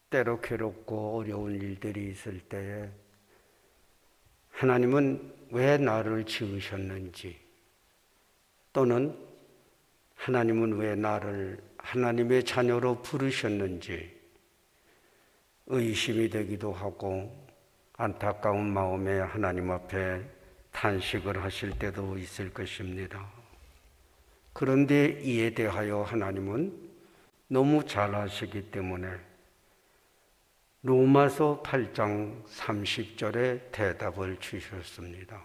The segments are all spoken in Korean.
때로 괴롭고 어려운 일들이 있을 때에 하나님은 왜 나를 지으셨는지, 또는 하나님은 왜 나를 하나님의 자녀로 부르셨는지 의심이 되기도 하고 안타까운 마음에 하나님 앞에 탄식을 하실 때도 있을 것입니다. 그런데 이에 대하여 하나님은 너무 잘 아시기 때문에 로마서 8장 30절에 대답을 주셨습니다.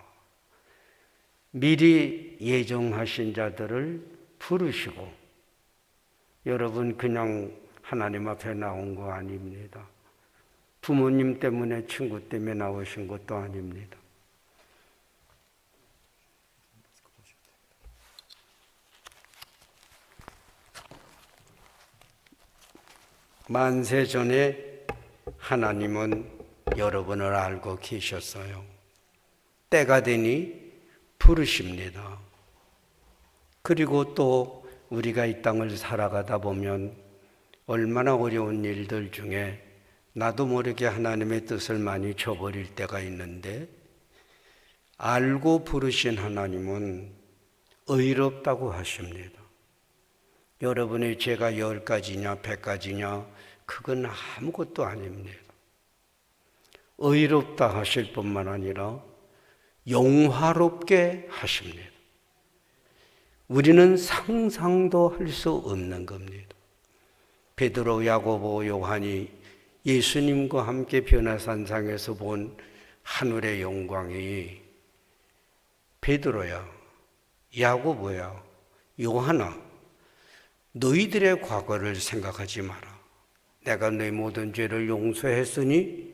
미리 예정하신 자들을 부르시고, 여러분 그냥 하나님 앞에 나온 거 아닙니다. 부모님 때문에, 친구 때문에 나오신 것도 아닙니다. 만세 전에 하나님은 여러분을 알고 계셨어요. 때가 되니 부르십니다. 그리고 또 우리가 이 땅을 살아가다 보면 얼마나 어려운 일들 중에 나도 모르게 하나님의 뜻을 많이 저버릴 때가 있는데, 알고 부르신 하나님은 의롭다고 하십니다. 여러분의 죄가 10가지냐 100가지냐 그건 아무것도 아닙니다. 의롭다 하실 뿐만 아니라 영화롭게 하십니다. 우리는 상상도 할 수 없는 겁니다. 베드로, 야고보, 요한이 예수님과 함께 변화산상에서 본 하늘의 영광이 베드로야, 야고보야, 요한아, 너희들의 과거를 생각하지 마라. 내가 너희 모든 죄를 용서했으니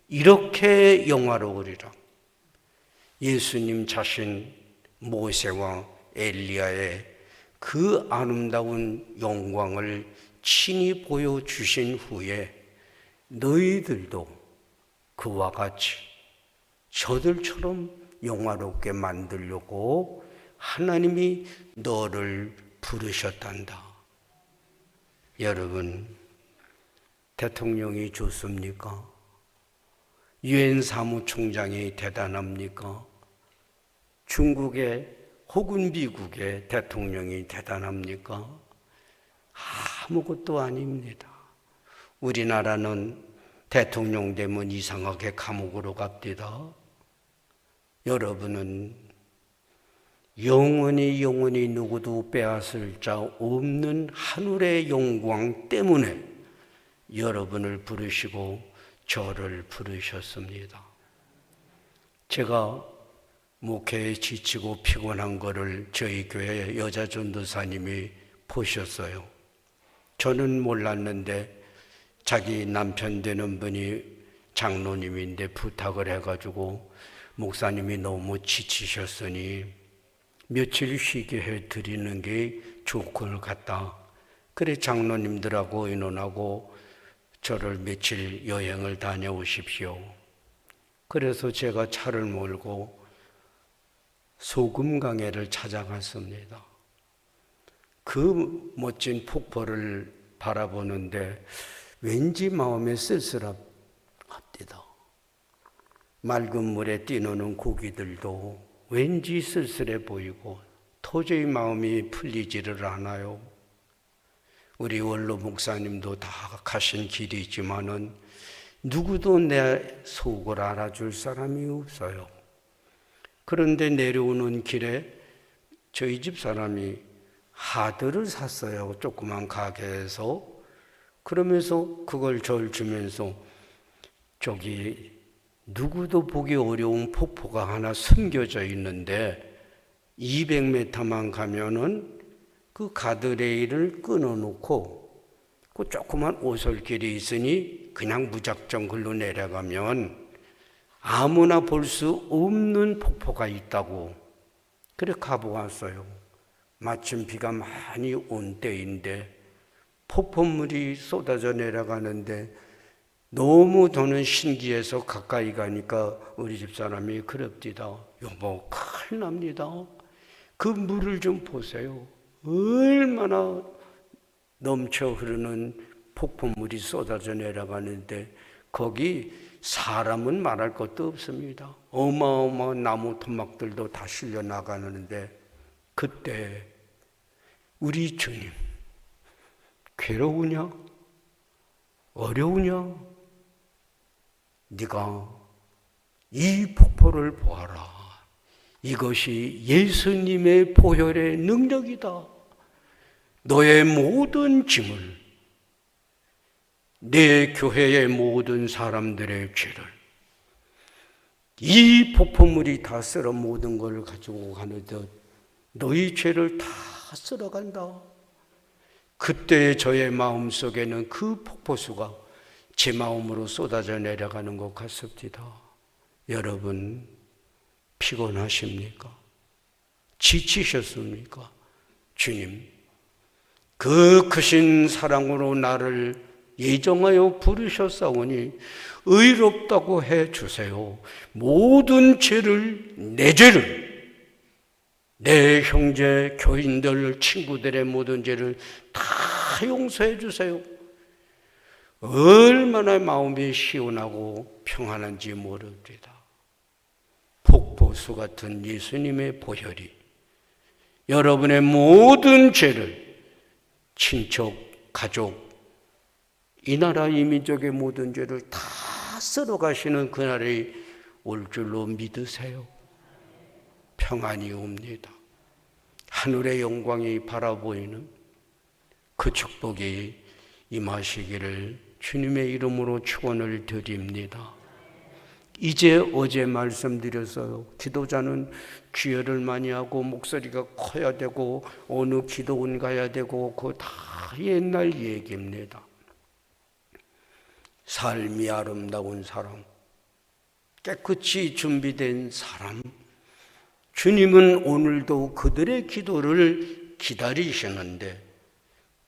이렇게 영화로우리라. 예수님 자신 모세와 엘리야의 그 아름다운 영광을 친히 보여주신 후에 너희들도 그와 같이 저들처럼 영화롭게 만들려고 하나님이 너를 부르셨단다. 여러분, 대통령이 좋습니까? 유엔 사무총장이 대단합니까? 중국의 혹은 미국의 대통령이 대단합니까? 아무것도 아닙니다. 우리나라는 대통령 되면 이상하게 감옥으로 갑니다. 여러분은 영원히 누구도 빼앗을 자 없는 하늘의 영광 때문에 여러분을 부르시고 저를 부르셨습니다. 제가 목회에 지치고 피곤한 거를 저희 교회 여자 전도사님이 보셨어요. 저는 몰랐는데 자기 남편 되는 분이 장로님인데 부탁을 해가지고 목사님이 너무 지치셨으니 며칠 쉬게 해드리는 게 좋을 것 같다. 그래 장로님들하고 의논하고 저를 며칠 여행을 다녀오십시오. 그래서 제가 차를 몰고 소금강에를 찾아갔습니다. 그 멋진 폭포를 바라보는데 왠지 마음에 쓸쓸합니다. 맑은 물에 뛰노는 고기들도 왠지 쓸쓸해 보이고 도저히 마음이 풀리지를 않아요. 우리 원로 목사님도 다 가신 길이지만은 누구도 내 속을 알아줄 사람이 없어요. 그런데 내려오는 길에 저희 집 사람이 하드를 샀어요. 조그만 가게에서. 그러면서 그걸 절 주면서 저기 누구도 보기 어려운 폭포가 하나 숨겨져 있는데 200m만 가면은 그 가드레일을 끊어놓고 그 조그만 오솔길이 있으니 그냥 무작정 글로 내려가면 아무나 볼 수 없는 폭포가 있다고. 그래 가보았어요. 마침 비가 많이 온 때인데 폭포물이 쏟아져 내려가는데 너무 저는 신기해서 가까이 가니까 우리 집사람이 그럽디다. 여보, 큰일 납니다. 그 물을 좀 보세요. 얼마나 넘쳐 흐르는 폭포물이 쏟아져 내려가는데 거기 사람은 말할 것도 없습니다. 어마어마한 나무 토막들도 다 실려 나가는데 그때 우리 주님 괴로우냐? 어려우냐? 네가 이 폭포를 보아라. 이것이 예수님의 보혈의 능력이다. 너의 모든 짐을, 내 교회의 모든 사람들의 죄를, 이 폭포물이 다 쓸어 모든 걸 가지고 가느듯 너희 죄를 다 쓸어간다. 그때 저의 마음속에는 그 폭포수가 제 마음으로 쏟아져 내려가는 것 같습니다. 여러분 피곤하십니까? 지치셨습니까? 주님 그 크신 사랑으로 나를 예정하여 부르셨사오니 의롭다고 해주세요. 모든 죄를, 내 죄를, 내 형제, 교인들, 친구들의 모든 죄를 다 용서해 주세요. 얼마나 마음이 시원하고 평안한지 모릅니다. 폭포수 같은 예수님의 보혈이 여러분의 모든 죄를, 친척, 가족, 이 나라 이 민족의 모든 죄를 다 쓸어가시는 그날이 올 줄로 믿으세요. 평안이 옵니다. 하늘의 영광이 바라보이는 그 축복이 임하시기를 주님의 이름으로 축원을 드립니다. 이제 어제 말씀드렸어요. 기도자는 기여를 많이 하고 목소리가 커야 되고 어느 기도원 가야 되고 그거 다 옛날 얘기입니다. 삶이 아름다운 사람, 깨끗이 준비된 사람, 주님은 오늘도 그들의 기도를 기다리시는데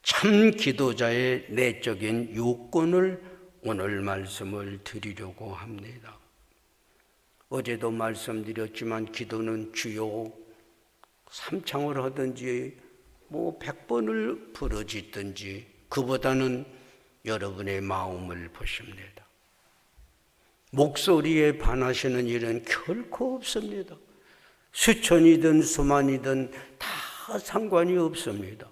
참 기도자의 내적인 요건을 오늘 말씀을 드리려고 합니다. 어제도 말씀드렸지만 기도는 주요 3창을 하든지 100번을 부르짖든지 그보다는 여러분의 마음을 보십니다. 목소리에 반하시는 일은 결코 없습니다. 수천이든 수만이든 다 상관이 없습니다.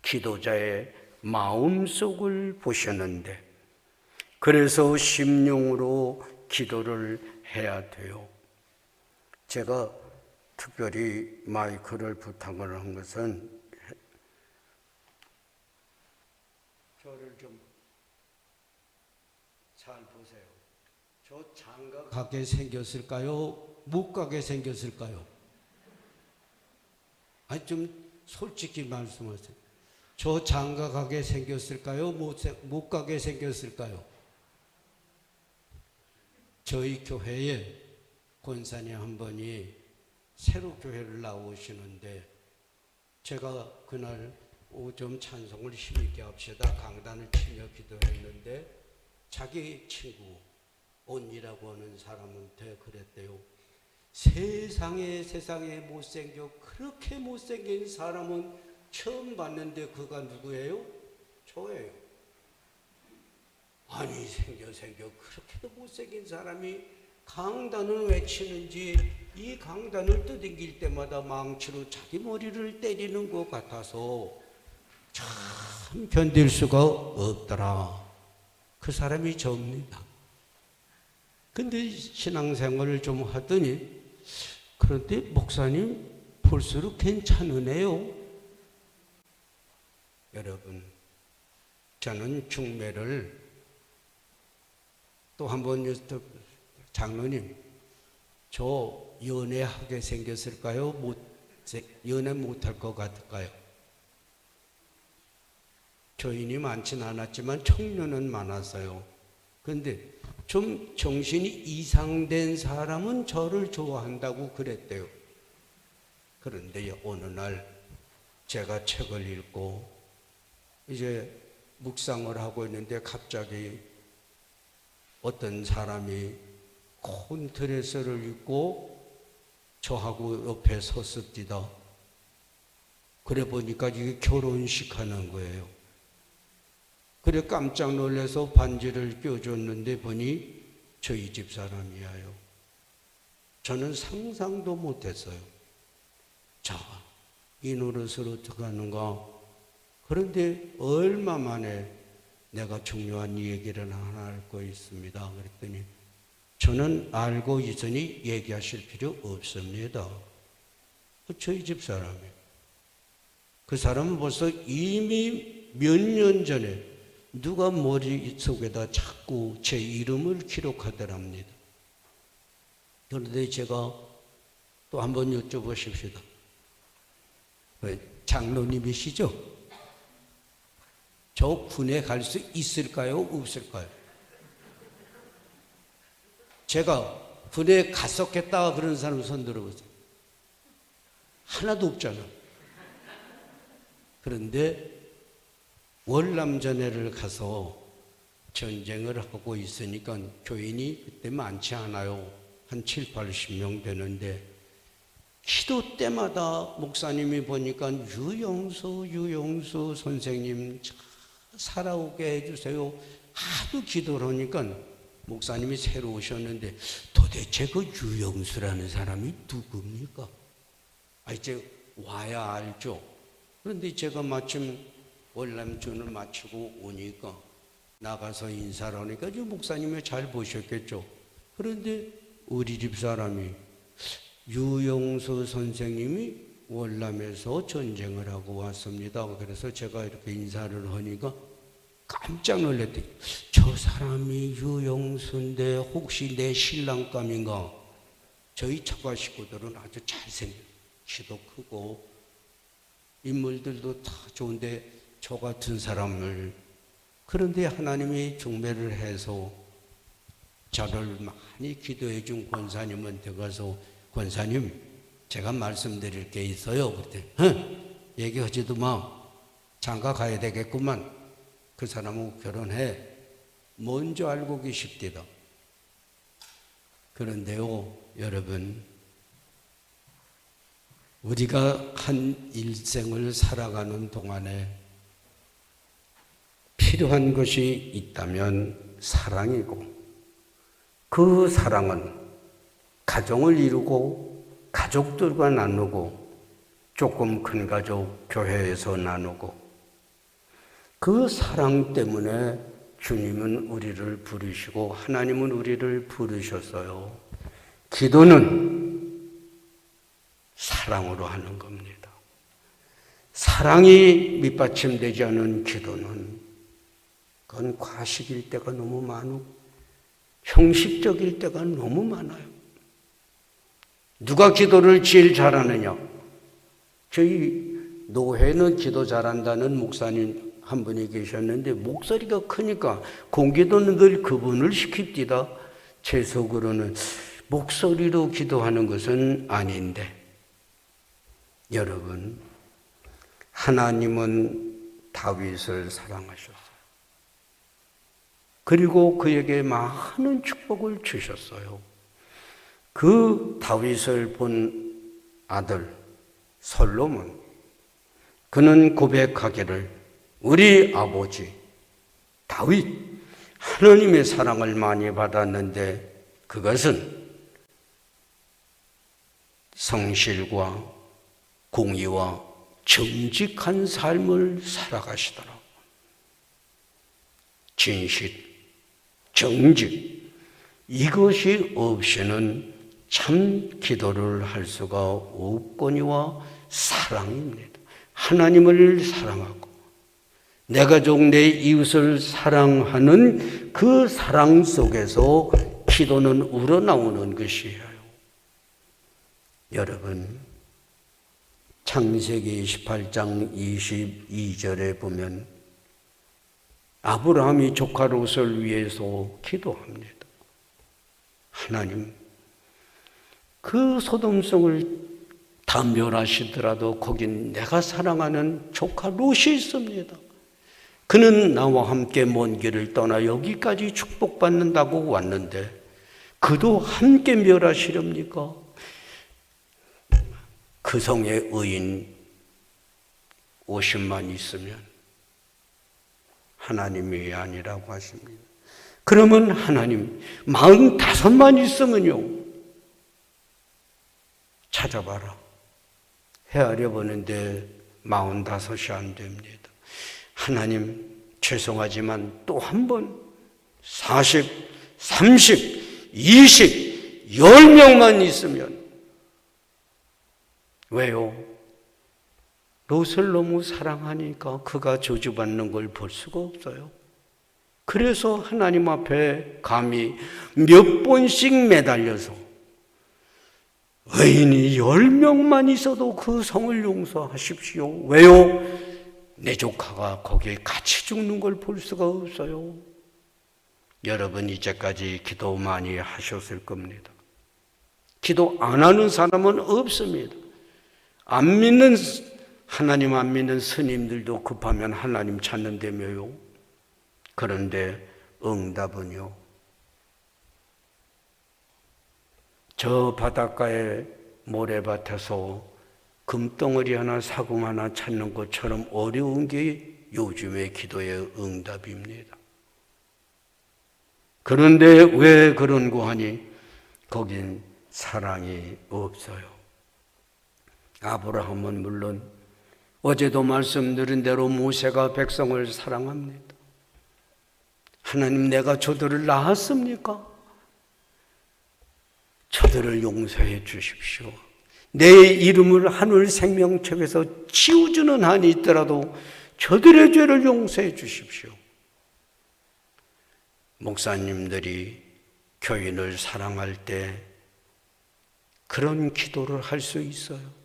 기도자의 마음속을 보시는데 그래서 심령으로 기도를 해야 돼요. 제가 특별히 마이크를 부탁을 한 것은 저를 좀 잘 보세요. 저 장가 가게 생겼을까요? 못 가게 생겼을까요? 아니 좀 솔직히 말씀하세요. 저 장가 가게 생겼을까요? 못 가게 생겼을까요? 저희 교회에 권사님 한 분이 새로 교회를 나오시는데 제가 그날 오전 찬송을 힘있게 합시다 강단을 치며 기도했는데 자기 친구 온이라고 하는 사람한테 그랬대요. 세상에 못생겨 그렇게 못생긴 사람은 처음 봤는데 그가 누구예요? 저예요. 아니 생겨 그렇게도 못생긴 사람이 강단을 외치는지 이 강단을 떠댕길 때마다 망치로 자기 머리를 때리는 것 같아서 참 견딜 수가 없더라. 그 사람이 접니다. 근데 신앙생활을 좀 하더니 그런데 목사님 볼수록 괜찮으네요. 여러분 저는 중매를 또 한번 장로님 저 연애하게 생겼을까요? 연애 못할 것 같을까요? 교인이 많진 않았지만 청년은 많았어요. 근데 좀 정신이 이상된 사람은 저를 좋아한다고 그랬대요. 그런데 어느 날 제가 책을 읽고 이제 묵상을 하고 있는데 갑자기 어떤 사람이 큰 드레스를 입고 저하고 옆에 섰습니다. 그래 보니까 이게 결혼식 하는 거예요. 그래 깜짝 놀라서 반지를 껴줬는데 보니 저희 집 사람이에요. 저는 상상도 못했어요. 자, 이 노릇을 어떻게 하는가. 그런데 얼마 만에 내가 중요한 얘기를 하나 할 거 있습니다. 그랬더니 저는 알고 있으니 얘기하실 필요 없습니다. 저희 집 사람이에요. 그 사람은 벌써 이미 몇 년 전에 누가 머릿속에다 자꾸 제 이름을 기록하더랍니다. 그런데 제가 또 한번 여쭤보십시다. 장로님이시죠? 저 군에 갈 수 있을까요? 없을까요? 제가 군에 갔었겠다 그런 사람 손 들어보세요. 하나도 없잖아. 그런데 월남전해를 가서 전쟁을 하고 있으니까 교인이 그때 많지 않아요. 한 7, 80명 되는데 기도 때마다 목사님이 보니까 유영수 선생님 살아오게 해주세요. 하도 기도를 하니까 목사님이 새로 오셨는데 도대체 그 유영수라는 사람이 누굽니까? 이제 와야 알죠. 그런데 제가 마침 월남전을 마치고 오니까 나가서 인사를 하니까 목사님이 잘 보셨겠죠. 그런데 우리 집 사람이 유영수 선생님이 월남에서 전쟁을 하고 왔습니다. 그래서 제가 이렇게 인사를 하니까 깜짝 놀랐더니 저 사람이 유영수인데 혹시 내 신랑감인가? 저희 처가 식구들은 아주 잘생겨 키도 크고 인물들도 다 좋은데 저 같은 사람을, 그런데 하나님이 중매를 해서 저를 많이 기도해 준 권사님한테 가서 권사님 제가 말씀드릴 게 있어요. 그랬더니 얘기하지도 마. 장가 가야 되겠구만. 그 사람하고 결혼해. 먼저 알고 계십디다. 그런데요 여러분, 우리가 한 일생을 살아가는 동안에 필요한 것이 있다면 사랑이고, 그 사랑은 가정을 이루고 가족들과 나누고 조금 큰 가족 교회에서 나누고, 그 사랑 때문에 주님은 우리를 부르시고 하나님은 우리를 부르셨어요. 기도는 사랑으로 하는 겁니다. 사랑이 밑받침되지 않은 기도는 그건 과식일 때가 너무 많고 형식적일 때가 너무 많아요. 누가 기도를 제일 잘하느냐? 저희 노회는 기도 잘한다는 목사님 한 분이 계셨는데 목소리가 크니까 공기도는 늘 그분을 시킵디다. 제 속으로는 목소리로 기도하는 것은 아닌데, 여러분, 하나님은 다윗을 사랑하셨어요. 그리고 그에게 많은 축복을 주셨어요. 그 다윗을 본 아들 솔로몬, 그는 고백하기를 우리 아버지 다윗 하나님의 사랑을 많이 받았는데 그것은 성실과 공의와 정직한 삶을 살아가시더라고요. 진실, 정직, 이것이 없이는 참 기도를 할 수가 없거니와 사랑입니다. 하나님을 사랑하고 내 가족, 내 이웃을 사랑하는 그 사랑 속에서 기도는 우러나오는 것이에요. 여러분, 창세기 28장 22절에 보면 아브라함이 조카 롯을 위해서 기도합니다. 하나님, 그 소돔성을 다 멸하시더라도 거긴 내가 사랑하는 조카 롯이 있습니다. 그는 나와 함께 먼 길을 떠나 여기까지 축복받는다고 왔는데 그도 함께 멸하시렵니까? 그 성에 의인 50만 있으면 하나님이 아니라고 하십니다. 그러면 하나님 45만 있으면요, 찾아봐라. 헤아려 보는데 45이 안 됩니다. 하나님 죄송하지만 또 한 번 40, 30, 20, 10명만 있으면. 왜요? 롯을 너무 사랑하니까 그가 저주받는 걸 볼 수가 없어요. 그래서 하나님 앞에 감히 몇 번씩 매달려서 의인이 10명만 있어도 그 성을 용서하십시오. 왜요? 내 조카가 거기에 같이 죽는 걸 볼 수가 없어요. 여러분 이제까지 기도 많이 하셨을 겁니다. 기도 안 하는 사람은 없습니다. 안 믿는, 하나님 안 믿는 스님들도 급하면 하나님 찾는다며요. 그런데 응답은요, 저 바닷가에 모래밭에서 금덩어리 하나, 사금 하나 찾는 것처럼 어려운 게 요즘의 기도의 응답입니다. 그런데 왜 그런고 하니 거긴 사랑이 없어요. 아브라함은 물론 어제도 말씀드린 대로 모세가 백성을 사랑합니다. 하나님, 내가 저들을 낳았습니까? 저들을 용서해 주십시오. 내 이름을 하늘 생명책에서 지우주는 한이 있더라도 저들의 죄를 용서해 주십시오. 목사님들이 교인을 사랑할 때 그런 기도를 할 수 있어요.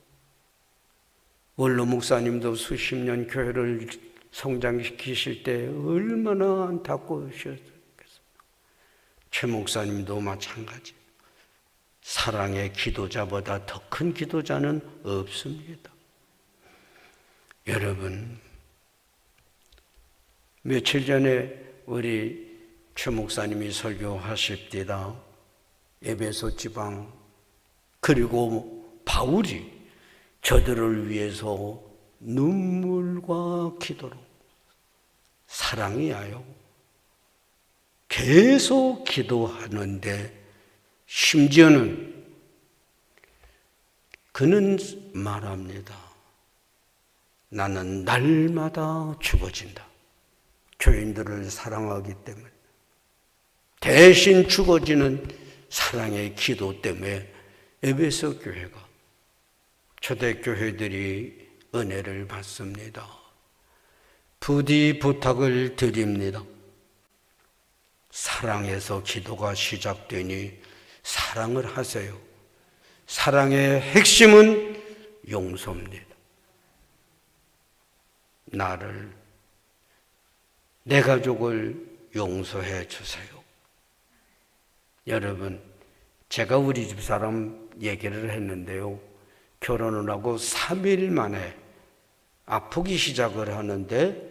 원로 목사님도 수십 년 교회를 성장시키실 때 얼마나 안타까우셨겠어요. 최 목사님도 마찬가지. 사랑의 기도자보다 더 큰 기도자는 없습니다. 여러분, 며칠 전에 우리 최 목사님이 설교하십니다. 에베소 지방, 그리고 바울이 저들을 위해서 눈물과 기도로, 사랑이야요, 계속 기도하는데, 심지어는 그는 말합니다. 나는 날마다 죽어진다. 교인들을 사랑하기 때문에. 대신 죽어지는 사랑의 기도 때문에 에베소 교회가, 초대교회들이 은혜를 받습니다. 부디 부탁을 드립니다. 사랑에서 기도가 시작되니 사랑을 하세요. 사랑의 핵심은 용서입니다. 나를, 내 가족을 용서해 주세요. 여러분, 제가 우리 집 사람 얘기를 했는데요, 결혼을 하고 3일 만에 아프기 시작을 하는데,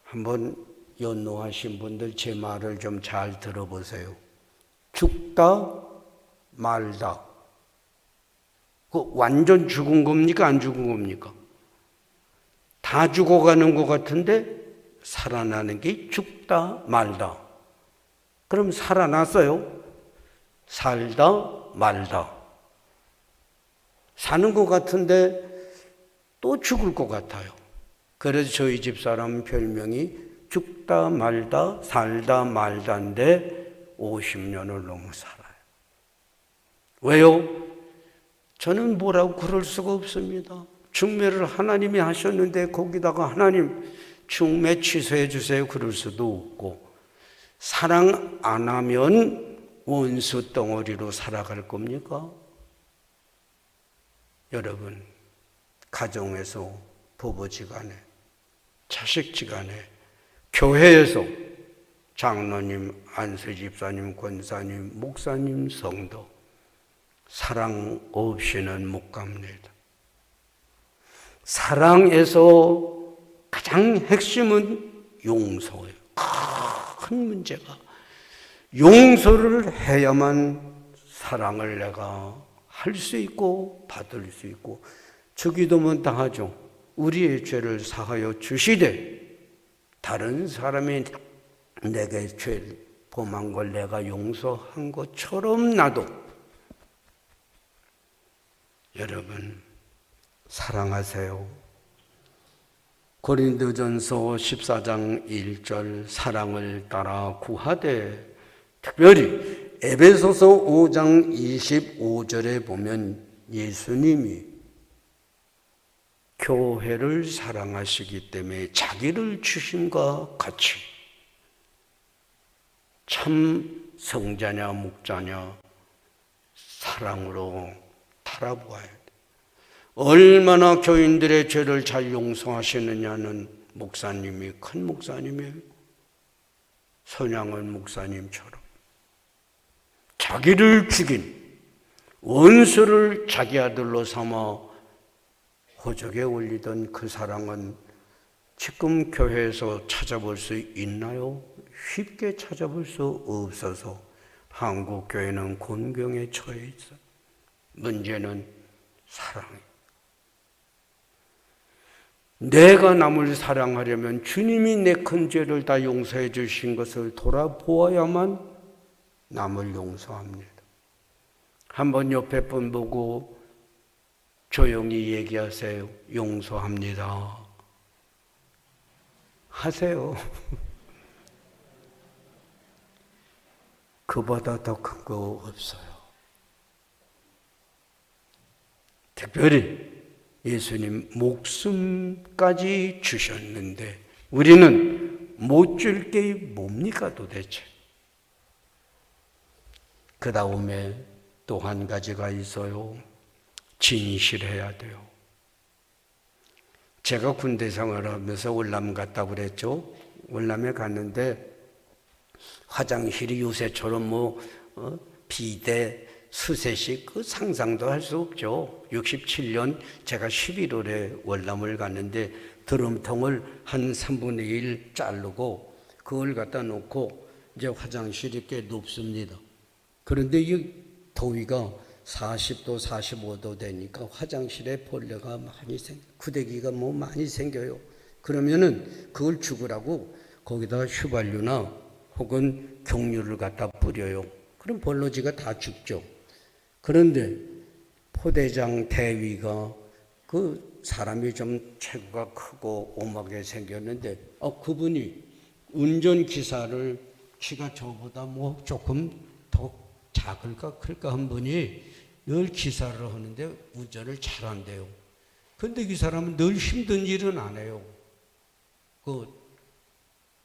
한번 연로하신 분들 제 말을 좀 잘 들어보세요. 죽다 말다. 그 완전 죽은 겁니까? 안 죽은 겁니까? 다 죽어가는 것 같은데 살아나는 게 죽다 말다. 그럼 살아났어요? 살다 말다. 사는 것 같은데 또 죽을 것 같아요. 그래서 저희 집사람 별명이 죽다 말다 살다 말다인데 50년을 너무 살아요. 왜요? 저는 뭐라고 그럴 수가 없습니다. 중매를 하나님이 하셨는데 거기다가 하나님 중매 취소해 주세요 그럴 수도 없고, 사랑 안 하면 원수 덩어리로 살아갈 겁니까? 여러분, 가정에서, 부부지간에, 자식지간에, 교회에서 장로님, 안수집사님, 권사님, 목사님, 성도, 사랑 없이는 못 갑니다. 사랑에서 가장 핵심은 용서예요. 큰 문제가 용서를 해야만 사랑을 내가 할 수 있고 받을 수 있고, 주기도문 다 하죠. 우리의 죄를 사하여 주시되 다른 사람이 내게 죄 범한 걸 내가 용서한 것처럼 나도 여러분 사랑하세요. 고린도전서 14장 1절 사랑을 따라 구하되, 특별히 에베소서 5장 25절에 보면 예수님이 교회를 사랑하시기 때문에 자기를 주심과 같이 참 성자냐 목자냐 사랑으로 달아보아야 돼. 얼마나 교인들의 죄를 잘 용서하시느냐는 목사님이, 큰 목사님이 손양원 목사님처럼 자기를 죽인 원수를 자기 아들로 삼아 호적에 올리던 그 사랑은 지금 교회에서 찾아볼 수 있나요? 쉽게 찾아볼 수 없어서 한국 교회는 곤경에 처해 있어. 문제는 사랑이에요. 내가 남을 사랑하려면 주님이 내 큰 죄를 다 용서해 주신 것을 돌아보아야만 남을 용서합니다. 한번 옆에 분 보고 조용히 얘기하세요. 용서합니다. 하세요. 그보다 더 큰 거 없어요. 특별히 예수님 목숨까지 주셨는데 우리는 못 줄 게 뭡니까 도대체? 그 다음에 또 한 가지가 있어요. 진실해야 돼요. 제가 군대 생활하면서 월남 갔다고 그랬죠. 월남에 갔는데 화장실이 요새처럼 비대, 수세식 그 상상도 할 수 없죠. 67년 제가 11월에 월남을 갔는데 드럼통을 한 3분의 1 자르고 그걸 갖다 놓고 이제 화장실이 꽤 높습니다. 그런데 이 더위가 40도, 45도 되니까 화장실에 벌레가 많이 구데기가 많이 생겨요. 그러면은 그걸 죽으라고 거기다가 휘발유나 혹은 경유를 갖다 뿌려요. 그럼 벌러지가 다 죽죠. 그런데 포대장 대위가 그 사람이 좀 체구가 크고 오막에 생겼는데 그분이 운전기사를 키가 저보다 조금 더 작을까 클까 한 분이 늘 기사를 하는데 운전을 잘한대요. 그런데 이 사람은 늘 힘든 일은 안 해요. 그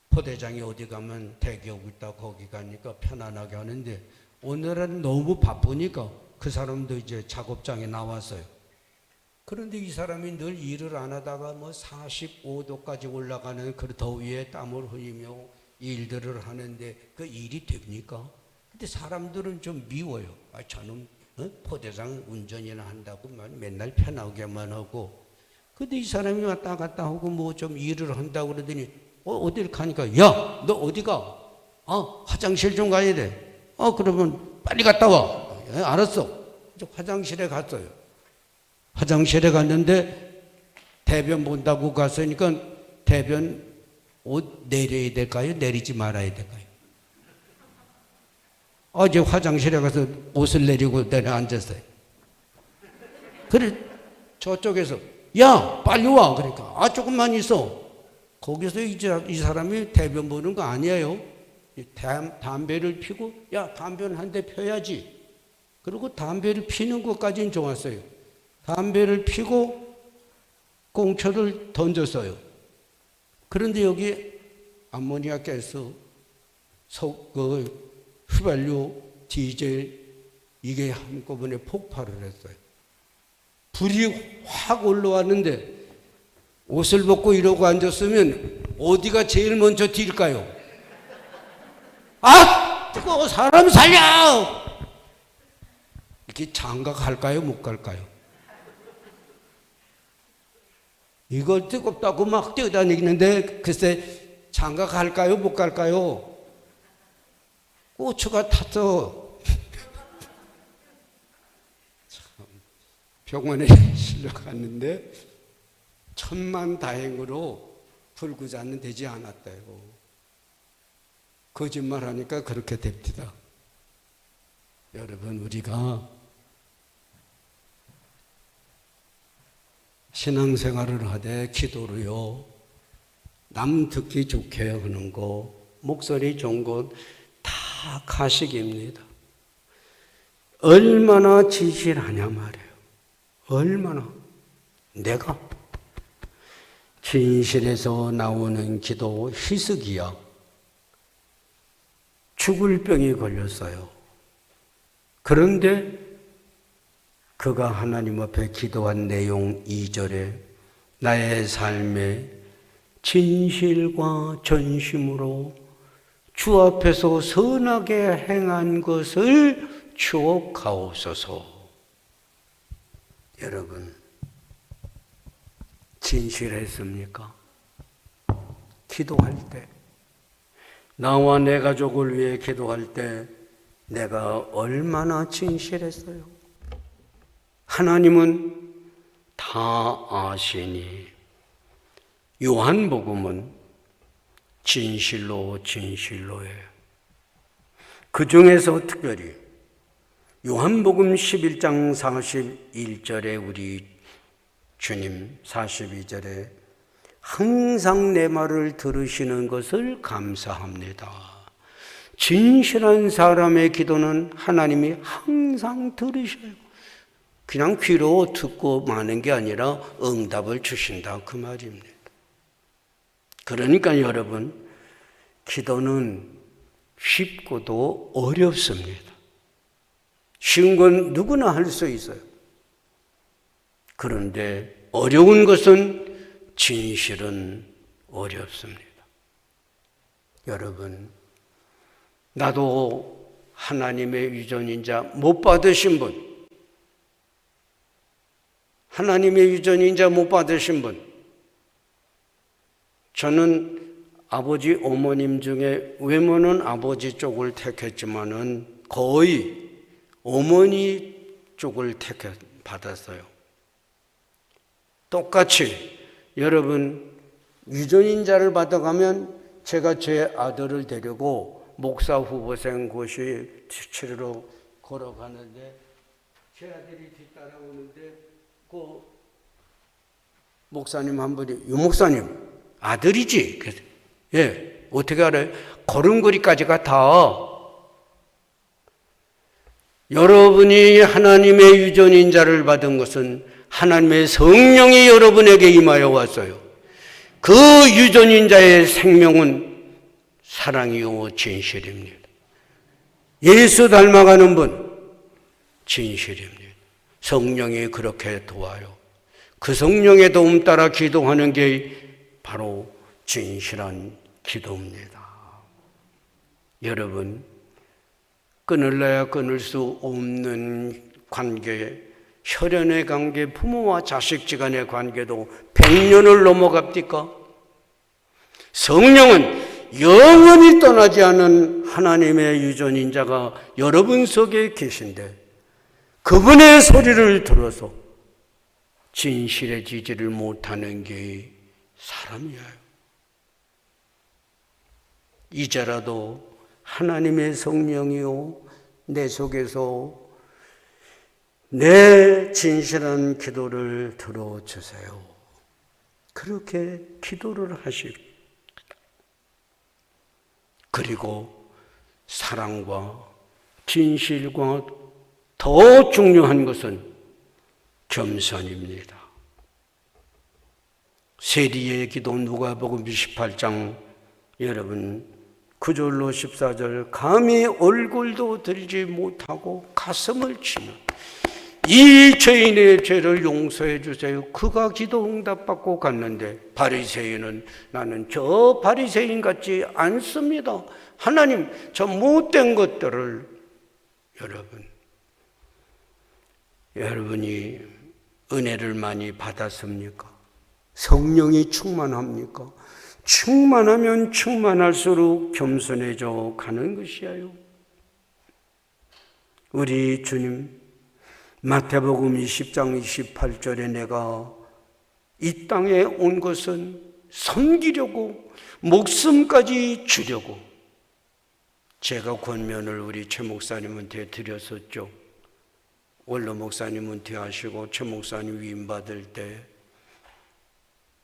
포대장이 어디 가면 대기하고 있다 거기 가니까 편안하게 하는데 오늘은 너무 바쁘니까 그 사람도 이제 작업장에 나왔어요. 그런데 이 사람이 늘 일을 안 하다가 45도까지 올라가는 그 더위에 땀을 흘리며 일들을 하는데 그 일이 됩니까? 근데 사람들은 좀 미워요. 저는 포대장 운전이나 한다고 맨날 편하게만 하고. 근데 이 사람이 왔다 갔다 하고 좀 일을 한다고 그러더니 어딜 가니까 야, 너 어디 가? 화장실 좀 가야 돼. 그러면 빨리 갔다 와. 알았어. 화장실에 갔어요. 화장실에 갔는데 대변 본다고 갔으니까 대변 옷 내려야 될까요? 내리지 말아야 될까요? 어제 화장실에 가서 옷을 내리고 내려 앉았어요. 그래 저쪽에서 야 빨리 와 그러니까 조금만 있어. 거기서 이제 이 사람이 대변 보는 거 아니에요. 담배를 피고 야 담배는 한 대 펴야지. 그리고 담배를 피는 것까지는 좋았어요. 담배를 피고 공초를 던졌어요. 그런데 여기 암모니아 가스, 휘발유, 디젤 이게 한꺼번에 폭발을 했어요. 불이 확 올라왔는데 옷을 벗고 이러고 앉았으면 어디가 제일 먼저 뛸까요? 뜨거워 사람 살려! 이렇게 장가 갈까요? 못 갈까요? 이걸 뜨겁다고 막 뛰어다니는데 글쎄 장가 갈까요? 못 갈까요? 고추가 탔어. 병원에 실려 갔는데 천만다행으로 풀고자는 되지 않았다고. 거짓말하니까 그렇게 됩니다. 여러분, 우리가 신앙생활을 하되 기도로요, 남 듣기 좋게 하는 거, 목소리 좋은 것 다 가식입니다. 얼마나 진실하냐 말이에요. 얼마나. 내가 진실에서 나오는 기도 희석이야. 죽을 병이 걸렸어요. 그런데 그가 하나님 앞에 기도한 내용 2절에 나의 삶에 진실과 전심으로 주 앞에서 선하게 행한 것을 추억하옵소서. 여러분, 진실했습니까? 기도할 때, 나와 내 가족을 위해 기도할 때 내가 얼마나 진실했어요? 하나님은 다 아시니. 요한복음은 진실로 진실로예요. 그 중에서 특별히 요한복음 11장 41절에 우리 주님 42절에 항상 내 말을 들으시는 것을 감사합니다. 진실한 사람의 기도는 하나님이 항상 들으셔요. 그냥 귀로 듣고 마는 게 아니라 응답을 주신다, 그 말입니다. 그러니까 여러분, 기도는 쉽고도 어렵습니다. 쉬운 건 누구나 할 수 있어요. 그런데 어려운 것은 진실은 어렵습니다. 여러분, 나도 하나님의 유전인자 못 받으신 분, 하나님의 유전인자 못 받으신 분, 저는 아버지, 어머님 중에 외모는 아버지 쪽을 택했지만은 거의 어머니 쪽을 받았어요. 똑같이 여러분, 유전인자를 받아가면 제가 제 아들을 데리고 목사 후보생 고시 치르러 걸어가는데 제 아들이 뒤따라오는데 그 목사님 한 분이, 유 목사님 아들이지? 그래서, 예, 어떻게 알아요? 걸음걸이까지가 다. 여러분이 하나님의 유전인자를 받은 것은 하나님의 성령이 여러분에게 임하여 왔어요. 그 유전인자의 생명은 사랑이요 진실입니다. 예수 닮아가는 분, 진실입니다. 성령이 그렇게 도와요. 그 성령의 도움 따라 기도하는 게 바로 진실한 기도입니다. 여러분, 끊을래야 끊을 수 없는 관계, 혈연의 관계, 부모와 자식지간의 관계도 100년을 넘어갑니까? 성령은 영원히 떠나지 않은 하나님의 유전인자가 여러분 속에 계신데 그분의 소리를 들어서 진실해지지를 못하는 게 사람이에요. 이제라도 하나님의 성령이요, 내 속에서 내 진실한 기도를 들어주세요. 그렇게 기도를 하시고, 그리고 사랑과 진실과 더 중요한 것은 겸손입니다. 세리의 기도 누가복음 28장 여러분 9절로 14절 감히 얼굴도 들지 못하고 가슴을 치며 이 죄인의 죄를 용서해 주세요. 그가 기도 응답받고 갔는데 바리새인은 나는 저 바리새인 같지 않습니다. 하나님 저 못된 것들을 여러분이 은혜를 많이 받았습니까? 성령이 충만합니까? 충만하면 충만할수록 겸손해져 가는 것이에요. 우리 주님 마태복음 20장 28절에 내가 이 땅에 온 것은 섬기려고 목숨까지 주려고 제가 권면을 우리 최 목사님한테 드렸었죠. 원로 목사님한테 하시고 최 목사님 위임받을 때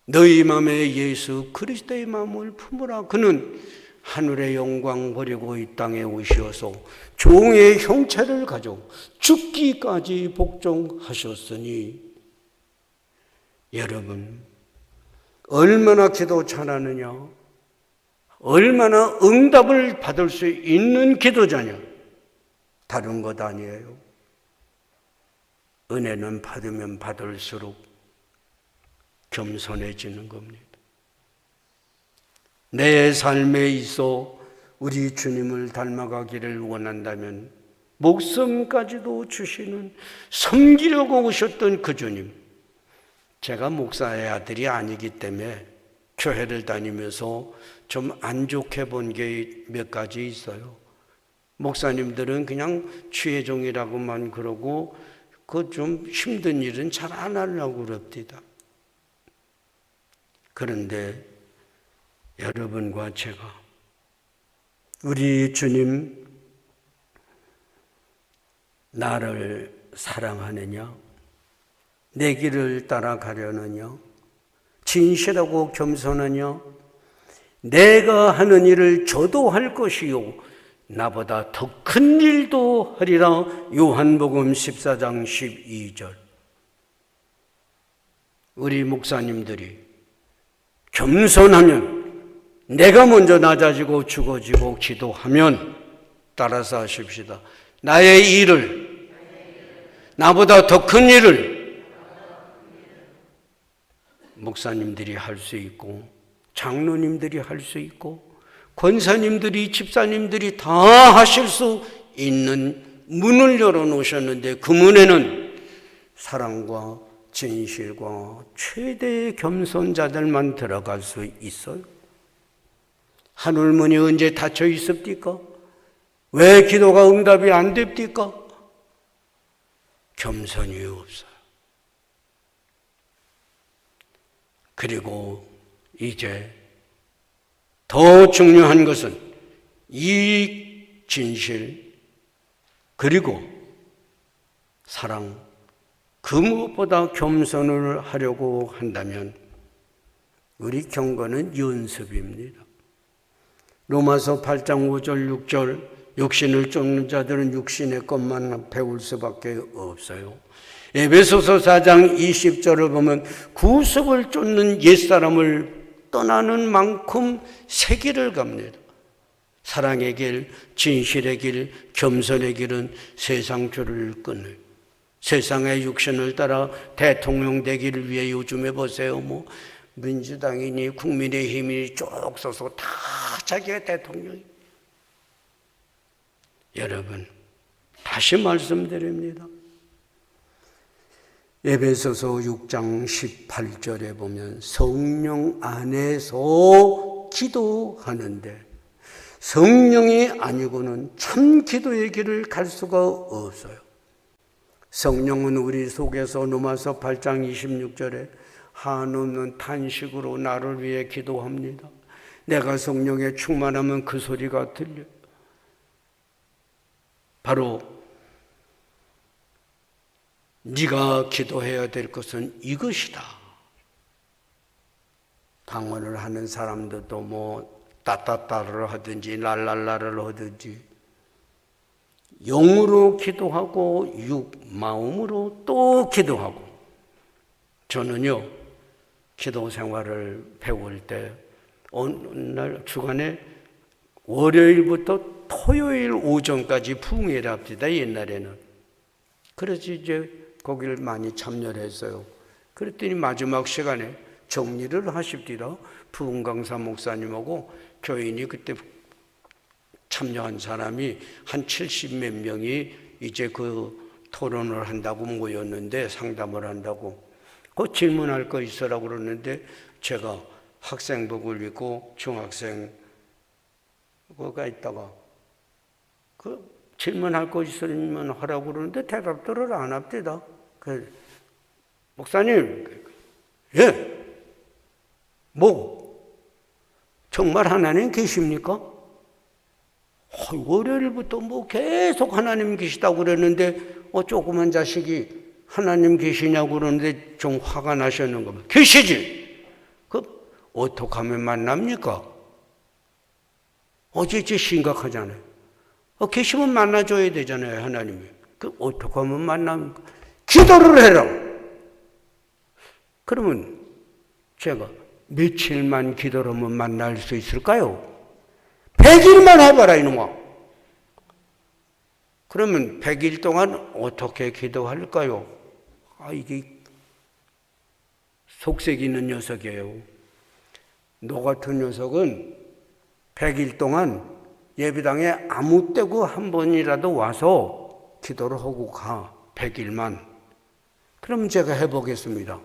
너희 마음에 예수 그리스도의 마음을 품으라. 그는 하늘의 영광 버리고 이 땅에 오시어서 종의 형체를 가지고 죽기까지 복종하셨으니. 여러분, 얼마나 기도 잘하느냐, 얼마나 응답을 받을 수 있는 기도자냐, 다른 것 아니에요. 은혜는 받으면 받을수록 겸손해지는 겁니다. 내 삶에 있어 우리 주님을 닮아가기를 원한다면 목숨까지도 주시는 섬기려고 오셨던 그 주님. 제가 목사의 아들이 아니기 때문에 교회를 다니면서 좀 안 좋게 본 게 몇 가지 있어요. 목사님들은 그냥 취해종이라고만 그러고 그 좀 힘든 일은 잘 안 하려고 그럽니다. 그런데 여러분과 제가 우리 주님 나를 사랑하느냐, 내 길을 따라가려느냐, 진실하고 겸손하냐, 내가 하는 일을 저도 할 것이요 나보다 더 큰 일도 하리라. 요한복음 14장 12절. 우리 목사님들이 겸손하면, 내가 먼저 낮아지고 죽어지고 기도하면 따라서 하십시다. 나의 일을, 나보다 더 큰 일을 목사님들이 할 수 있고, 장로님들이 할 수 있고, 권사님들이, 집사님들이 다 하실 수 있는 문을 열어놓으셨는데 그 문에는 사랑과 진실과 최대의 겸손자들만 들어갈 수 있어요. 하늘문이 언제 닫혀 있습니까? 왜 기도가 응답이 안 됩니까? 겸손이 없어요. 그리고 이제 더 중요한 것은 이 진실 그리고 사랑, 그 무엇보다 겸손을 하려고 한다면 우리 경건은 연습입니다. 로마서 8장 5절 6절, 육신을 쫓는 자들은 육신의 것만 배울 수밖에 없어요. 에베소서 4장 20절을 보면 구속을 쫓는 옛사람을 떠나는 만큼 새 길을 갑니다. 사랑의 길, 진실의 길, 겸손의 길은 세상 줄을 끊어요. 세상의 육신을 따라 대통령 되기를 위해 요즘에 보세요. 민주당이니 국민의힘이 쭉 서서 다 자기가 대통령이. 여러분, 다시 말씀드립니다. 에베소서 6장 18절에 보면 성령 안에서 기도하는데 성령이 아니고는 참 기도의 길을 갈 수가 없어요. 성령은 우리 속에서 로마서 8장 26절에 한없는 탄식으로 나를 위해 기도합니다. 내가 성령에 충만하면 그 소리가 들려요. 바로 네가 기도해야 될 것은 이것이다. 방언을 하는 사람들도 따따따를 하든지 랄랄라를 하든지 영으로 기도하고 마음으로 또 기도하고. 저는요, 기도 생활을 배울 때 어느 날 주간에 월요일부터 토요일 오전까지 부흥회를 합니다. 옛날에는. 그래서 이제 거기를 많이 참여를 했어요. 그랬더니 마지막 시간에 정리를 하십니다. 부흥 강사 목사님하고 교인이 그때 참여한 사람이 한 70몇 명이 이제 그 토론을 한다고 모였는데, 상담을 한다고. 그 질문할 거 있으라고 그러는데 제가 학생복을 입고 중학생 그가 있다가 그 질문할 거 있으면 하라고 그러는데 대답들을 안 합니다. 목사님, 예, 정말 하나님 계십니까? 월요일부터 뭐 계속 하나님 계시다고 그랬는데 조그만 자식이 하나님 계시냐고 그러는데 좀 화가 나셨는 겁니다. 계시지? 그 어떻게 하면 만납니까? 어제지 심각하잖아요. 계시면 만나줘야 되잖아요, 하나님이. 그 어떻게 하면 만납니까? 기도를 해라. 그러면 제가 며칠만 기도를 하면 만날 수 있을까요? 100일만 해봐라 이놈아. 그러면 100일 동안 어떻게 기도할까요? 이게 속색 있는 녀석이에요. 너 같은 녀석은 100일 동안 예배당에 아무 때고 한 번이라도 와서 기도를 하고 가. 100일만. 그럼 제가 해보겠습니다.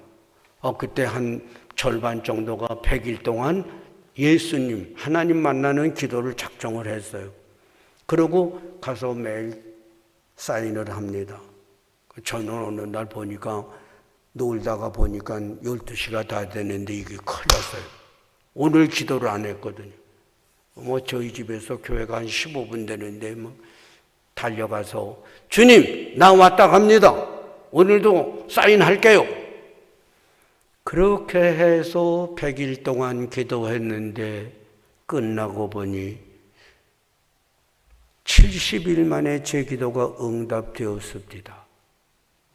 그때 한 절반 정도가 100일 동안 예수님, 하나님 만나는 기도를 작정을 했어요. 그러고 가서 매일 사인을 합니다. 저는 어느 날 보니까 놀다가 보니까 12시가 다 됐는데 이게 큰일 났어요. 오늘 기도를 안 했거든요. 저희 집에서 교회가 한 15분 되는데 달려가서 주님 나 왔다 갑니다. 오늘도 사인할게요. 그렇게 해서 100일 동안 기도했는데 끝나고 보니 70일 만에 제 기도가 응답되었습니다.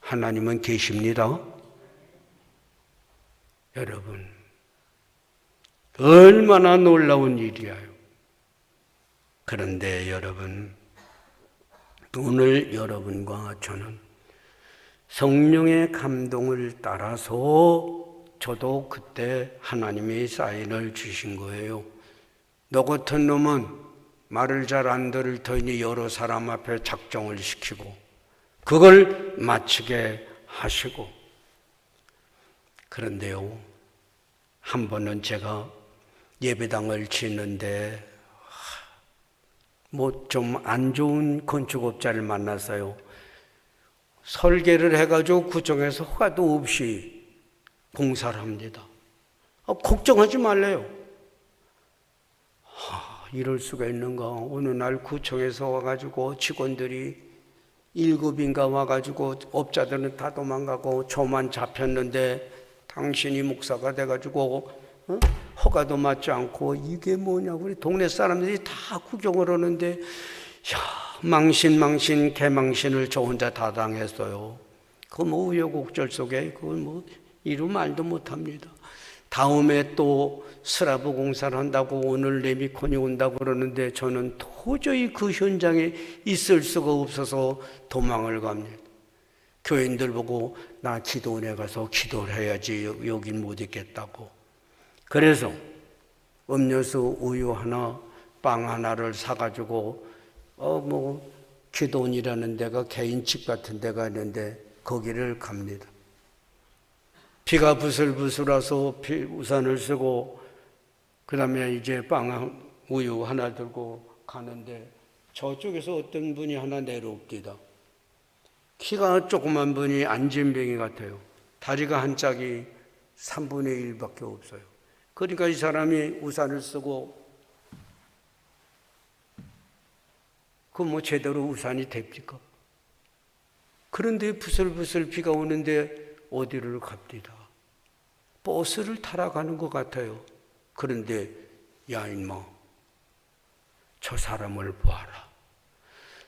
하나님은 계십니다. 여러분, 얼마나 놀라운 일이에요. 그런데 여러분, 오늘 여러분과 저는 성령의 감동을 따라서 저도 그때 하나님이 사인을 주신 거예요. 너 같은 놈은 말을 잘 안 들을 터이니 여러 사람 앞에 작정을 시키고 그걸 마치게 하시고. 그런데요, 한 번은 제가 예배당을 짓는데 좀 안 좋은 건축업자를 만났어요. 설계를 해가지고 구청에서 허가도 없이 공사를 합니다. 걱정하지 말래요. 이럴 수가 있는가. 어느 날 구청에서 와가지고 직원들이 7인가 와가지고 업자들은 다 도망가고 저만 잡혔는데 당신이 목사가 돼가지고 허가도 맞지 않고 이게 뭐냐고 우리 동네 사람들이 다 구경을 하는데 망신 개망신을 저 혼자 다 당했어요. 우여곡절 속에 그걸 이루 말도 못합니다. 다음에 또 스라브 공사를 한다고 오늘 레미콘이 온다고 그러는데 저는 도저히 그 현장에 있을 수가 없어서 도망을 갑니다. 교인들 보고 나 기도원에 가서 기도를 해야지 여긴 못 있겠다고. 그래서 음료수 우유 하나 빵 하나를 사가지고 기도원이라는 데가 개인집 같은 데가 있는데 거기를 갑니다. 비가 부슬부슬 와서 우산을 쓰고 그 다음에 이제 빵 우유 하나 들고 가는데 저쪽에서 어떤 분이 하나 내려옵니다. 키가 조그만 분이 안진뱅이 같아요. 다리가 한 짝이 3분의 1밖에 없어요. 그러니까 이 사람이 우산을 쓰고 제대로 우산이 됩니까? 그런데 부슬부슬 비가 오는데 어디를 갑니다. 버스를 타러 가는 것 같아요. 그런데 야 인마, 저 사람을 보아라.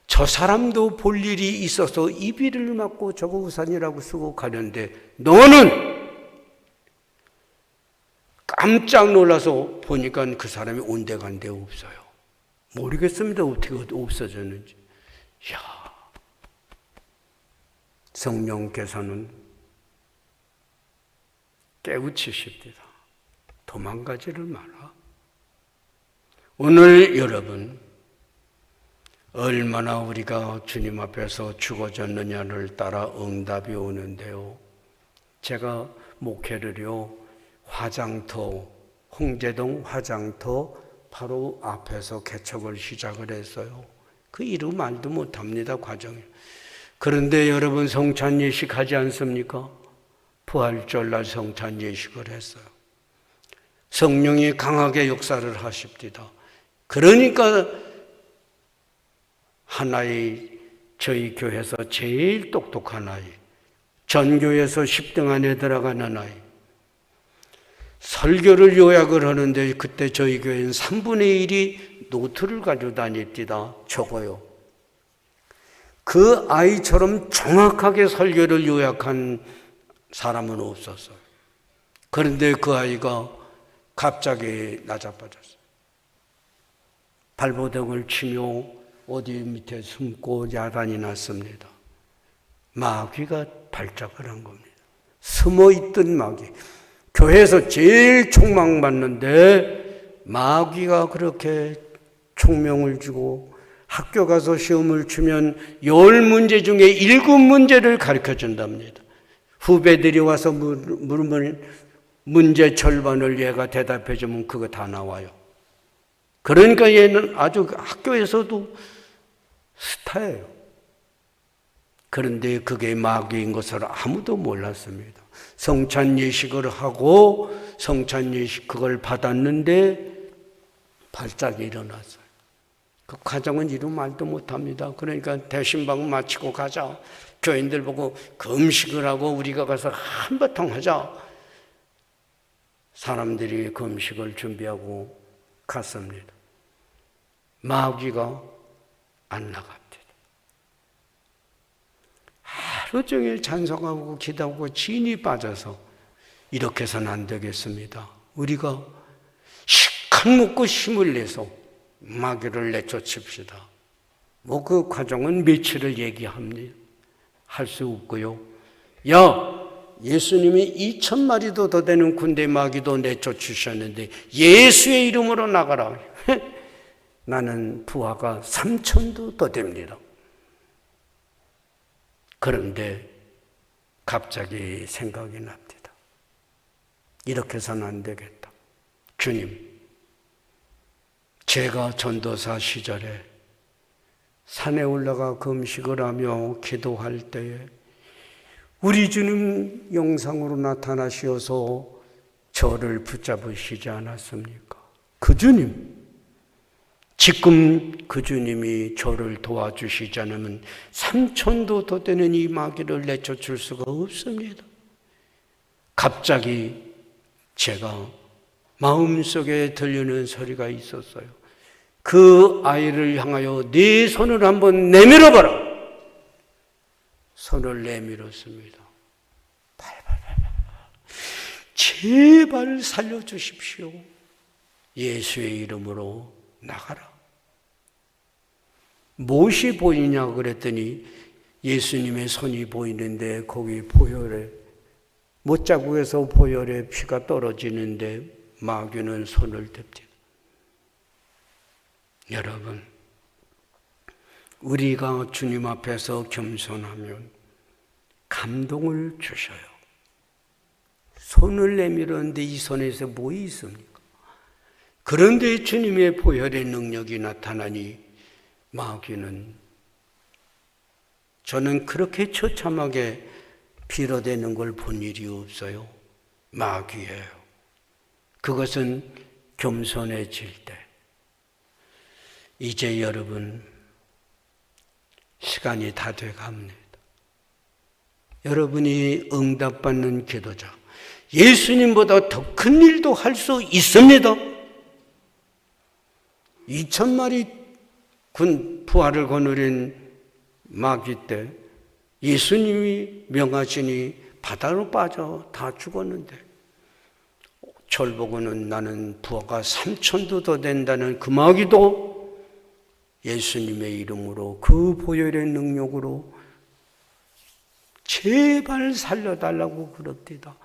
저 사람도 볼 일이 있어서 이 비를 맞고 저거 우산이라고 쓰고 가는데 너는 깜짝 놀라서 보니까 그 사람이 온데간데 없어요. 모르겠습니다. 어떻게 없어졌는지. 성령께서는 깨우치십니다. 도망가지를 마라. 오늘 여러분, 얼마나 우리가 주님 앞에서 죽어졌느냐를 따라 응답이 오는데요. 제가 목회를요, 화장터, 홍제동 화장터 바로 앞에서 개척을 시작을 했어요. 그 이루 말도 못합니다, 과정이. 그런데 여러분 성찬 예식 하지 않습니까? 부활절날 성찬 예식을 했어요. 성령이 강하게 역사를 하십니다. 그러니까 하나의 저희 교회에서 제일 똑똑한 아이, 전교에서 10등 안에 들어가는 아이, 설교를 요약을 하는데 그때 저희 교회는 3분의 1이 노트를 가지고 다녔디다. 적어요. 그 아이처럼 정확하게 설교를 요약한 사람은 없었어요. 그런데 그 아이가 갑자기 나자빠졌어요. 발버둥을 치며 어디 밑에 숨고 야단이 났습니다. 마귀가 발작을 한 겁니다. 숨어있던 마귀. 교회에서 제일 총망받는데 마귀가 그렇게 총명을 주고 학교 가서 시험을 치면 10문제 중에 7문제를 가르쳐 준답니다. 후배들이 와서 물으면 문제 절반을 얘가 대답해 주면 그거 다 나와요. 그러니까 얘는 아주 학교에서도 스타예요. 그런데 그게 마귀인 것을 아무도 몰랐습니다. 성찬 예식을 하고 성찬 예식 그걸 받았는데 발작이 일어났어요. 그 과정은 이루 말도 못합니다. 그러니까 대신방 마치고 가자. 교인들 보고 금식을 하고 우리가 가서 한바탕 하자. 사람들이 금식을 준비하고 갔습니다. 마귀가 안 나갑니다. 하루 종일 찬송하고 기도하고 진이 빠져서 이렇게 해서는 안 되겠습니다. 우리가 시간 먹고 힘을 내서 마귀를 내쫓읍시다. 뭐 그 과정은 며칠을 얘기합니다. 할 수 없고요. 야, 예수님이 2,000마리도 더 되는 군대 마귀도 내쫓으셨는데 예수의 이름으로 나가라. 나는 부하가 3,000도 더 됩니다. 그런데 갑자기 생각이 납니다. 이렇게 해서는 안 되겠다. 주님, 제가 전도사 시절에 산에 올라가 금식을 하며 기도할 때에 우리 주님 영상으로 나타나시어서 저를 붙잡으시지 않았습니까? 그 주님, 지금 그 주님이 저를 도와주시지 않으면 3,000도 더 되는 이 마귀를 내쫓을 수가 없습니다. 갑자기 제가 마음속에 들리는 소리가 있었어요. 그 아이를 향하여 네 손을 한번 내밀어봐라. 손을 내밀었습니다. 제발 살려주십시오. 예수의 이름으로 나가라. 무엇이 보이냐 그랬더니 예수님의 손이 보이는데 거기 보혈에 못자국에서 보혈에 피가 떨어지는데 마귀는 손을 댑니다. 여러분, 우리가 주님 앞에서 겸손하면 감동을 주셔요. 손을 내밀었는데 이 손에서 뭐 있습니까? 그런데 주님의 보혈의 능력이 나타나니 마귀는, 저는 그렇게 처참하게 빌어대는 걸 본 일이 없어요. 마귀예요. 그것은 겸손해질 때. 이제 여러분, 시간이 다 돼갑니다. 여러분이 응답받는 기도자, 예수님보다 더 큰 일도 할 수 있습니다. 2,000마리 군 부하를 거느린 마귀 때 예수님이 명하시니 바다로 빠져 다 죽었는데 절 보고는 나는 부하가 3,000도 더 된다는 그 마귀도 예수님의 이름으로 그 보혈의 능력으로 제발 살려달라고 그럽니다.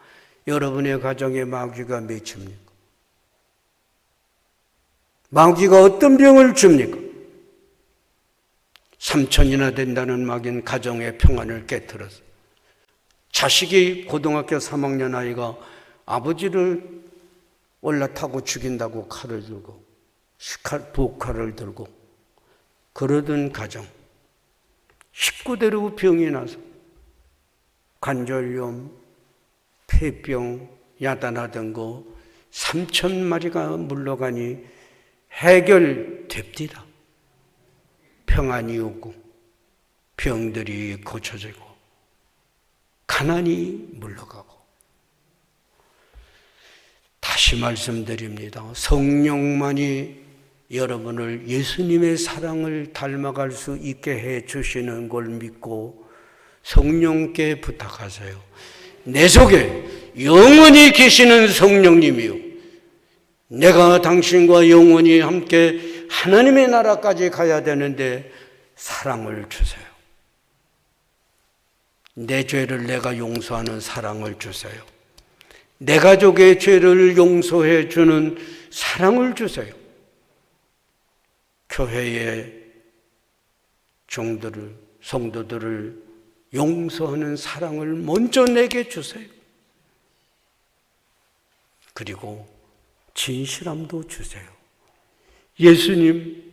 여러분의 가정에 마귀가 맺힙니까? 마귀가 어떤 병을 줍니까? 3,000이나 된다는 마귀는 가정의 평안을 깨트려서 자식이 고등학교 3학년 아이가 아버지를 올라타고 죽인다고 칼을 들고 부칼을 들고 그러던 가정, 식구대로 병이 나서 관절염, 폐병, 야단하던 거 3,000마리가 물러가니 해결됩니다. 평안이 오고 병들이 고쳐지고 가난이 물러가고. 다시 말씀드립니다. 성령만이 여러분을 예수님의 사랑을 닮아갈 수 있게 해 주시는 걸 믿고 성령께 부탁하세요. 내 속에 영원히 계시는 성령님이요, 내가 당신과 영원히 함께 하나님의 나라까지 가야 되는데 사랑을 주세요. 내 죄를 내가 용서하는 사랑을 주세요. 내 가족의 죄를 용서해 주는 사랑을 주세요. 교회의 종들을, 성도들을 용서하는 사랑을 먼저 내게 주세요. 그리고 진실함도 주세요. 예수님,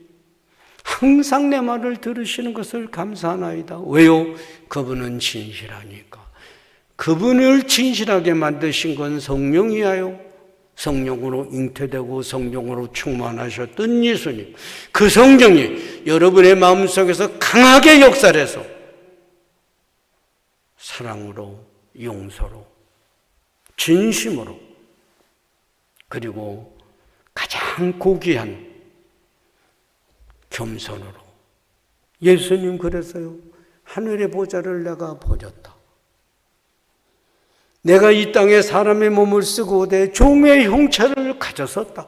항상 내 말을 들으시는 것을 감사하나이다. 왜요? 그분은 진실하니까. 그분을 진실하게 만드신 건 성령이야요. 성령으로 잉태되고 성령으로 충만하셨던 예수님, 그 성령이 여러분의 마음속에서 강하게 역사해서 사랑으로, 용서로, 진심으로, 그리고 가장 고귀한 겸손으로. 예수님 그랬어요. 하늘의 보좌를 내가 버렸다. 내가 이 땅에 사람의 몸을 쓰고 내 종의 형체를 가졌었다.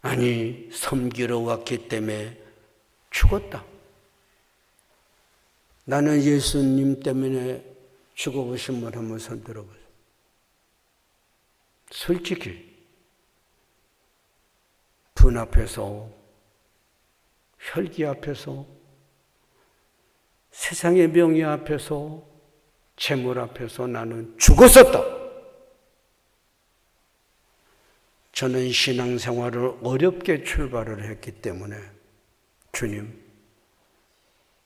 아니, 섬기러 왔기 때문에 죽었다. 나는 예수님 때문에 죽어보신 분 한번 손 들어보세요. 솔직히 분 앞에서, 혈기 앞에서, 세상의 명예 앞에서, 재물 앞에서 나는 죽었었다. 저는 신앙생활을 어렵게 출발을 했기 때문에 주님,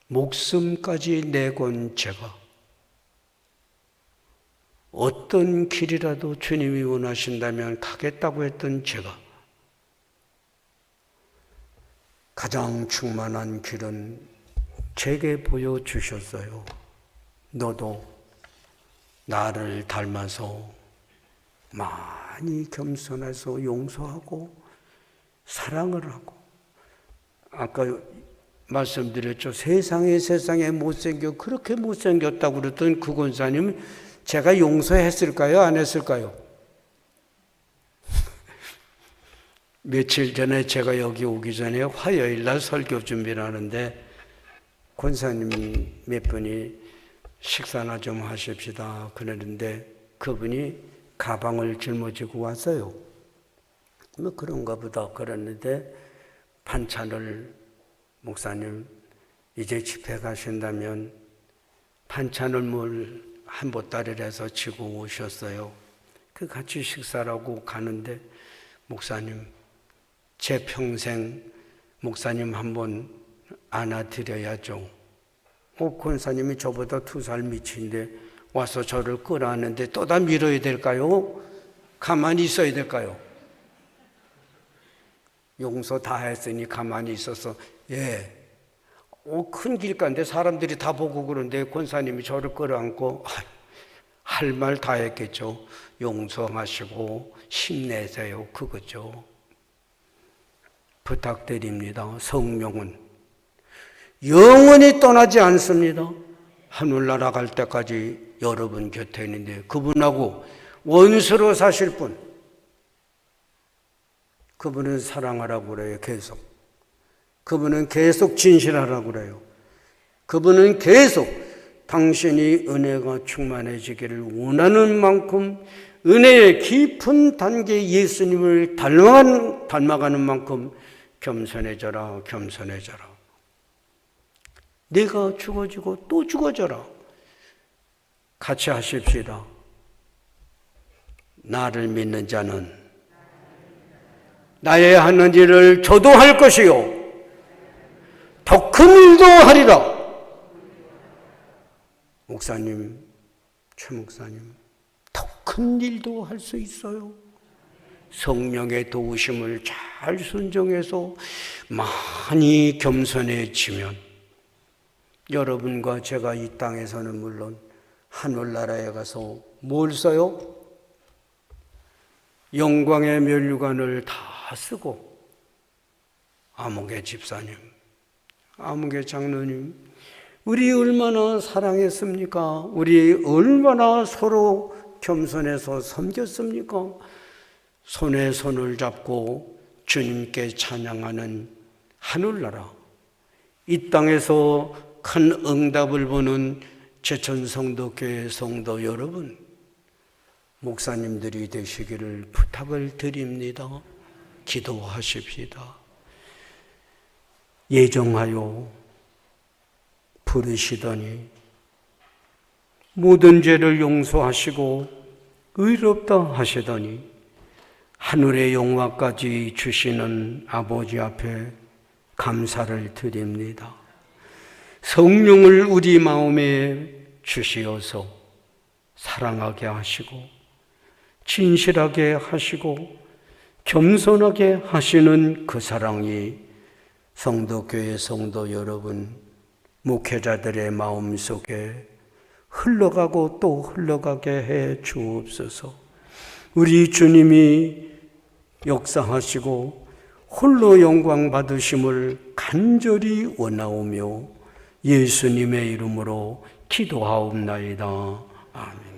목숨까지 내건 제가 어떤 길이라도 주님이 원하신다면 가겠다고 했던 제가 가장 충만한 길은 제게 보여주셨어요. 너도 나를 닮아서 많이 겸손해서 용서하고 사랑을 하고. 아까 말씀드렸죠. 세상에 그렇게 못생겼다고 그랬던 그 권사님, 제가 용서했을까요? 안 했을까요? 며칠 전에 제가 여기 오기 전에 화요일 날 설교 준비를 하는데 권사님 몇 분이 식사나 좀 하십시다 그러는데 그분이 가방을 짊어지고 왔어요. 뭐 그런가 보다 그랬는데 반찬을, 목사님 이제 집에 가신다면 반찬을 뭘 한 보따리를 해서 지고 오셨어요. 그 같이 식사를 하고 가는데 목사님, 제 평생 목사님 한번 안아드려야죠. 권사님이 저보다 2살 밑인데 와서 저를 끌어안는데 또 다 밀어야 될까요? 가만히 있어야 될까요? 용서 다 했으니 가만히 있어서, 예. 큰 길가인데 사람들이 다 보고 그러는데 권사님이 저를 끌어안고 할 말 다 했겠죠. 용서하시고 힘내세요. 그거죠. 부탁드립니다. 성령은 영원히 떠나지 않습니다. 하늘나라 갈 때까지 여러분 곁에 있는데 그분하고 원수로 사실 분, 그분은 사랑하라고 그래요. 계속. 그분은 계속 진실하라고 그래요. 그분은 계속 당신이 은혜가 충만해지기를 원하는 만큼 은혜의 깊은 단계 예수님을 닮아가는 만큼 겸손해져라. 내가 죽어지고 또 죽어져라. 같이 하십시다. 나를 믿는 자는 나의 하는 일을 저도 할 것이요 더 큰 일도 하리라. 목사님, 최 목사님, 더 큰 일도 할 수 있어요. 성령의 도우심을 잘 순종해서 많이 겸손해지면 여러분과 제가 이 땅에서는 물론 하늘나라에 가서 뭘 써요? 영광의 면류관을 다 쓰고 아무개 집사님, 아무개 장로님, 우리 얼마나 사랑했습니까? 우리 얼마나 서로 겸손해서 섬겼습니까? 손에 손을 잡고 주님께 찬양하는 하늘나라, 이 땅에서 큰 응답을 보는 제천성도교회 성도 여러분, 목사님들이 되시기를 부탁을 드립니다. 기도하십시다. 예정하여 부르시더니 모든 죄를 용서하시고 의롭다 하시더니 하늘의 영화까지 주시는 아버지 앞에 감사를 드립니다. 성령을 우리 마음에 주시어서 사랑하게 하시고 진실하게 하시고 겸손하게 하시는 그 사랑이 성도교회 성도 여러분, 목회자들의 마음속에 흘러가고 또 흘러가게 해 주옵소서. 우리 주님이 역사하시고 홀로 영광 받으심을 간절히 원하오며 예수님의 이름으로 기도하옵나이다. 아멘.